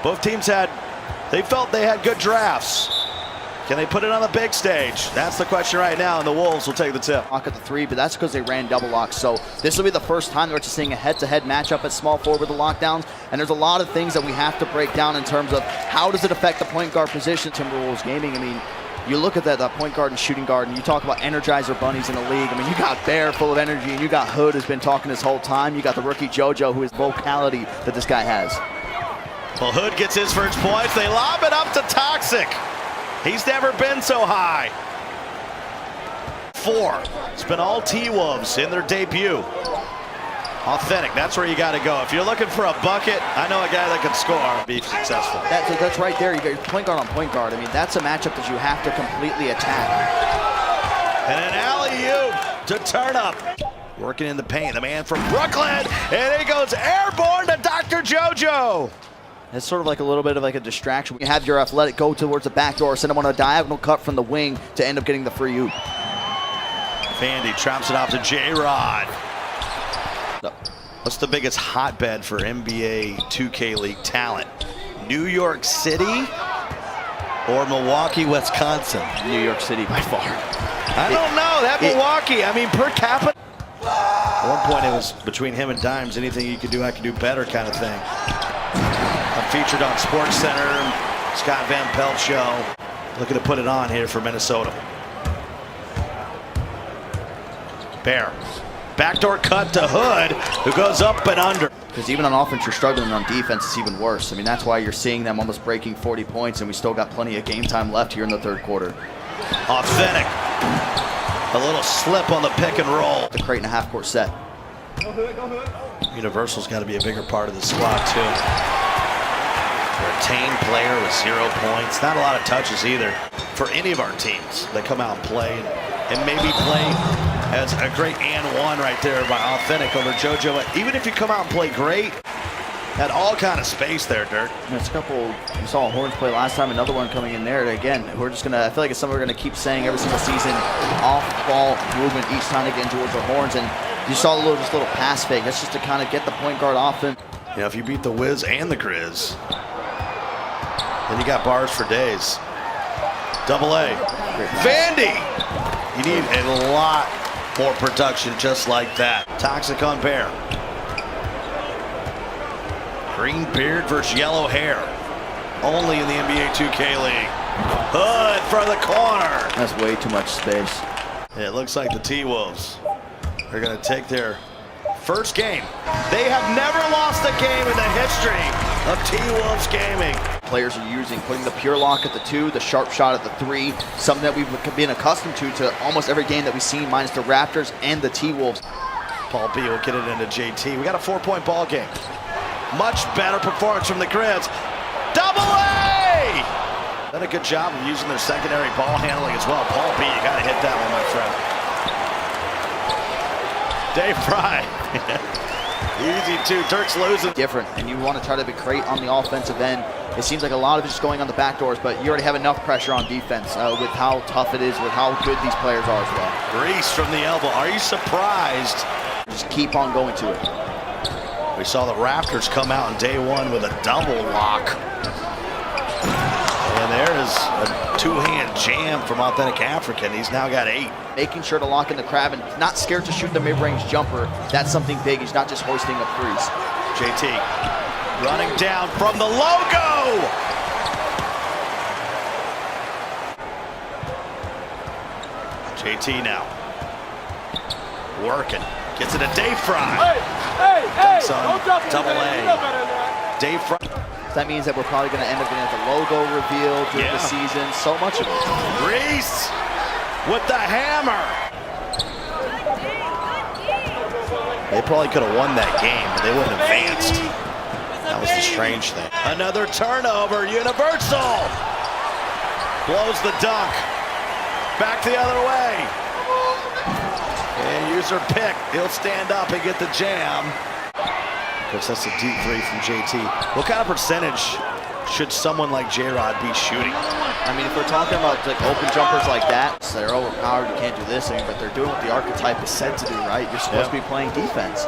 Both teams they felt they had good drafts. Can they put it on the big stage? That's the question right now, and the Wolves will take the tip. Lock at the three, but that's because they ran double locks. So this will be the first time we're just seeing a head-to-head matchup at small forward with the lockdowns. And there's a lot of things that we have to break down in terms of how does it affect the point guard position. Timberwolves gaming, I mean, you look at that point guard and shooting guard, and you talk about energizer bunnies in the league. I mean, you got Bear full of energy, and you got Hood who's been talking this whole time. You got the rookie JoJo, who is vocality that this guy has. Well, Hood gets his first points. They lob it up to Toxic. He's never been so high. 4. It's been all T-Wolves in their debut. Authentic, that's where you got to go. If you're looking for a bucket, I know a guy that can score, be successful. That's right there. You got your point guard on point guard. I mean, that's a matchup that you have to completely attack. And an alley-oop to turn up. Working in the paint, the man from Brooklyn, and he goes airborne to Dr. JoJo. It's sort of like a little bit of like a distraction. You have your athletic go towards the back door, send him on a diagonal cut from the wing to end up getting the free oop. Vandy traps it off to J-Rod. What's the biggest hotbed for NBA 2K League talent? New York City or Milwaukee, Wisconsin? New York City by far. I don't know, that Milwaukee, I mean, per capita. At one point it was between him and Dimes, anything you could do, I could do better kind of thing. I'm featured on SportsCenter, Scott Van Pelt Show. Looking to put it on here for Minnesota. Bear. Backdoor cut to Hood, who goes up and under. Because even on offense, you're struggling. On defense, it's even worse. I mean, that's why you're seeing them almost breaking 40 points, and we still got plenty of game time left here in the third quarter. Authentic. A little slip on the pick and roll. The crate and a half court set. Go Hood. Universal's got to be a bigger part of the squad, too. Retained player with 0 points. Not a lot of touches either for any of our teams that come out and play and maybe play as a great and one right there by Authentic over JoJo. Even if you come out and play great, had all kind of space there, Dirk. There's a couple, we saw Horns play last time, another one coming in there. Again, we're just gonna, I feel like it's something we're gonna keep saying every single season, off ball movement each time they get towards the Horns. And you saw a little pass fake. That's just to kind of get the point guard off him. You know, if you beat the Wiz and the Grizz, then you got bars for days. Double A. Vandy! You need a lot more production just like that. Toxic on Bear. Green beard versus yellow hair. Only in the NBA 2K League. Hood for the corner. That's way too much space. It looks like the T-Wolves are going to take their first game. They have never lost a game in the history of T-Wolves gaming. Players are using, putting the pure lock at the 2, the sharp shot at the 3, something that we've been accustomed to almost every game that we've seen, minus the Raptors and the T-Wolves. Paul B will get it into JT. We got a 4-point ball game. Much better performance from the Grizz. Double A! Done a good job of using their secondary ball handling as well. Paul B, you got to hit that one, my friend. Dave Fry. Easy two. Turk's losing. Different, and you want to try to be great on the offensive end. It seems like a lot of it's just going on the back doors, but you already have enough pressure on defense with how tough it is, with how good these players are as well. Reese from the elbow. Are you surprised? Just keep on going to it. We saw the Raptors come out in day 1 with a double lock. And there is a 2-hand jam from Authentic African. He's now got 8. Making sure to lock in the crab and not scared to shoot the mid-range jumper. That's something big. He's not just hoisting up threes. JT running down from the logo. JT now working. Gets it a Dave Fry. Hey, double A. Dave Fry. That means that we're probably going to end up getting the logo reveal during the season. So much of it. Reese with the hammer. They probably could have won that game, but they wouldn't have advanced. That was the strange thing. Another turnover. Universal blows the dunk. Back the other way. And user pick. He'll stand up and get the jam. Of course, that's a deep 3 from JT. What kind of percentage should someone like J-Rod be shooting? I mean, if we're talking about like open jumpers like that, so they're overpowered, you can't do this thing, but they're doing what the archetype is said to do, right? You're supposed to be playing defense.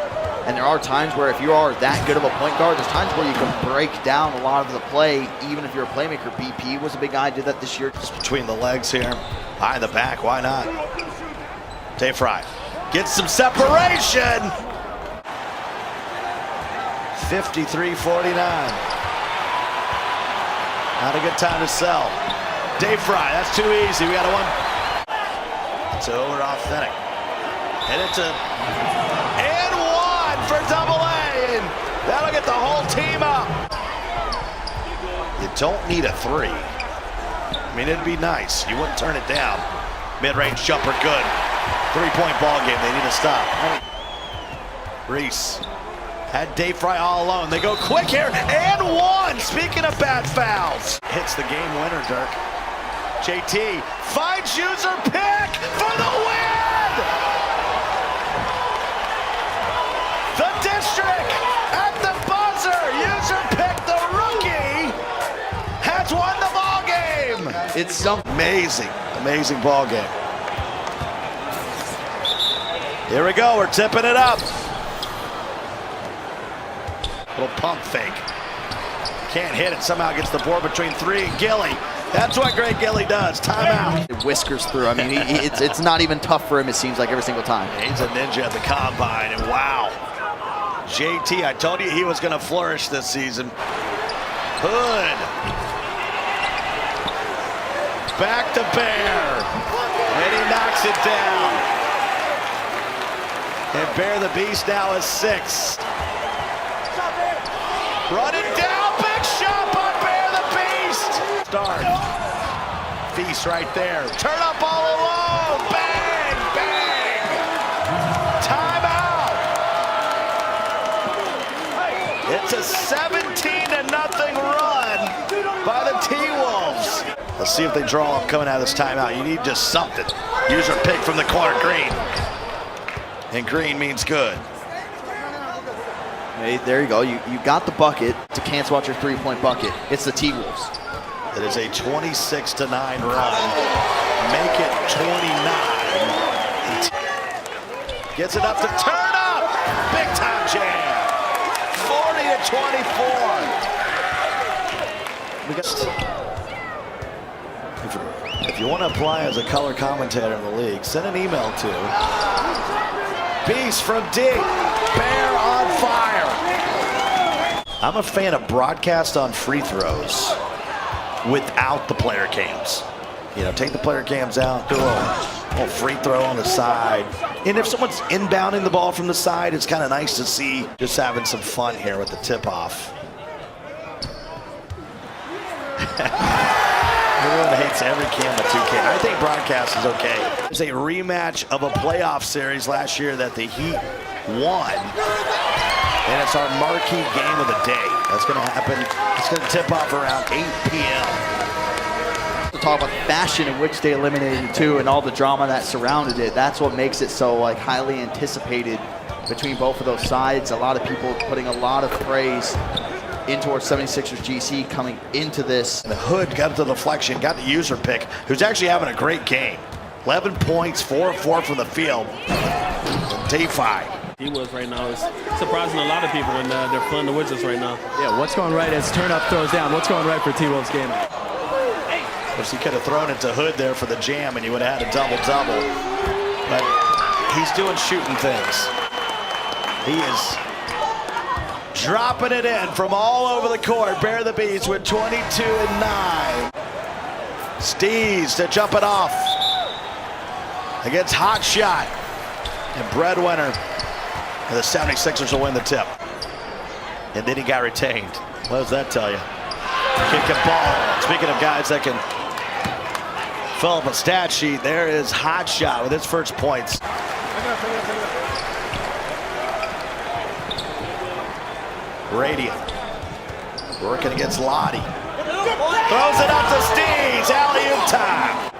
And there are times where if you are that good of a point guard, there's times where you can break down a lot of the play, even if you're a playmaker. BP was a big guy, did that this year. Just between the legs here. High in the back, why not? TIPOFF gets some separation. 53-49. Not a good time to sell. TIPOFF, that's too easy. We got a one. It's over authentic. And it's a and one for double A. And that'll get the whole team up. You don't need a three. I mean, it'd be nice. You wouldn't turn it down. Mid-range jumper, good. 3-point ball game. They need to stop. Reese had TIPOFF all alone. They go quick here, and one. Speaking of bad fouls. Hits the game winner, Dirk. JT finds user pick for the win! The district at the buzzer. User pick, the rookie, has won the ball game. It's some Amazing, amazing ball game. Here we go, we're tipping it up. Little pump fake. Can't hit it, somehow gets the board between three and Gilly. That's what Greg Gilly does, timeout. It whiskers through. I mean, it's not even tough for him, it seems like, every single time. He's a ninja at the combine, and wow. JT, I told you he was gonna flourish this season. Hood. Back to Bear. And he knocks it down. And Bear the Beast now is 6. Running down, big shot by Bear the Beast. Start. Feast right there. Turn up all alone. Bang, bang. Timeout. It's a 17-0 run by the T-Wolves. Let's see if they draw up coming out of this timeout. You need just something. User pick from the corner, Green. And green means good. Hey, there you go. You got the bucket to cancel out your 3-point bucket. It's the T-Wolves. It is a 26-9 run. Make it 29. Gets it up to turn up. Big time jam. 40-24. We got. If you want to apply as a color commentator in the league, send an email to Beast from D. Bear on fire. I'm a fan of broadcast on free throws without the player cams. You know, take the player cams out, do a little free throw on the side. And if someone's inbounding the ball from the side, it's kind of nice to see just having some fun here with the tip-off. Everyone hates every cam but 2K. I think broadcast is okay. It's a rematch of a playoff series last year that the Heat won. And it's our marquee game of the day. That's going to happen. It's going to tip off around 8 p.m. To talk about the fashion in which they eliminated two and all the drama that surrounded it. That's what makes it so highly anticipated between both of those sides. A lot of people putting a lot of praise in towards 76ers GC coming into this. And the Hood got to the deflection, got the user pick, who's actually having a great game. 11 points, 4 of 4 from the field. TIPOFF. He was right now is surprising a lot of people, and they're fun to Wizards right now. Yeah, what's going right as turn up throws down? What's going right for T-Wolves game? Of course, he could have thrown it to Hood there for the jam, and he would have had a double-double. But he's doing shooting things. He is dropping it in from all over the court. Bear the Beast with 22 and 9. Steez to jump it off against Hot Shot. And breadwinner. And the 76ers will win the tip. And then he got retained. What does that tell you? Kick and ball. Speaking of guys that can fill up a stat sheet, there is Hot Shot with his first points. Radiant working against Lottie. Throws it up to Steez. Alley-oop time.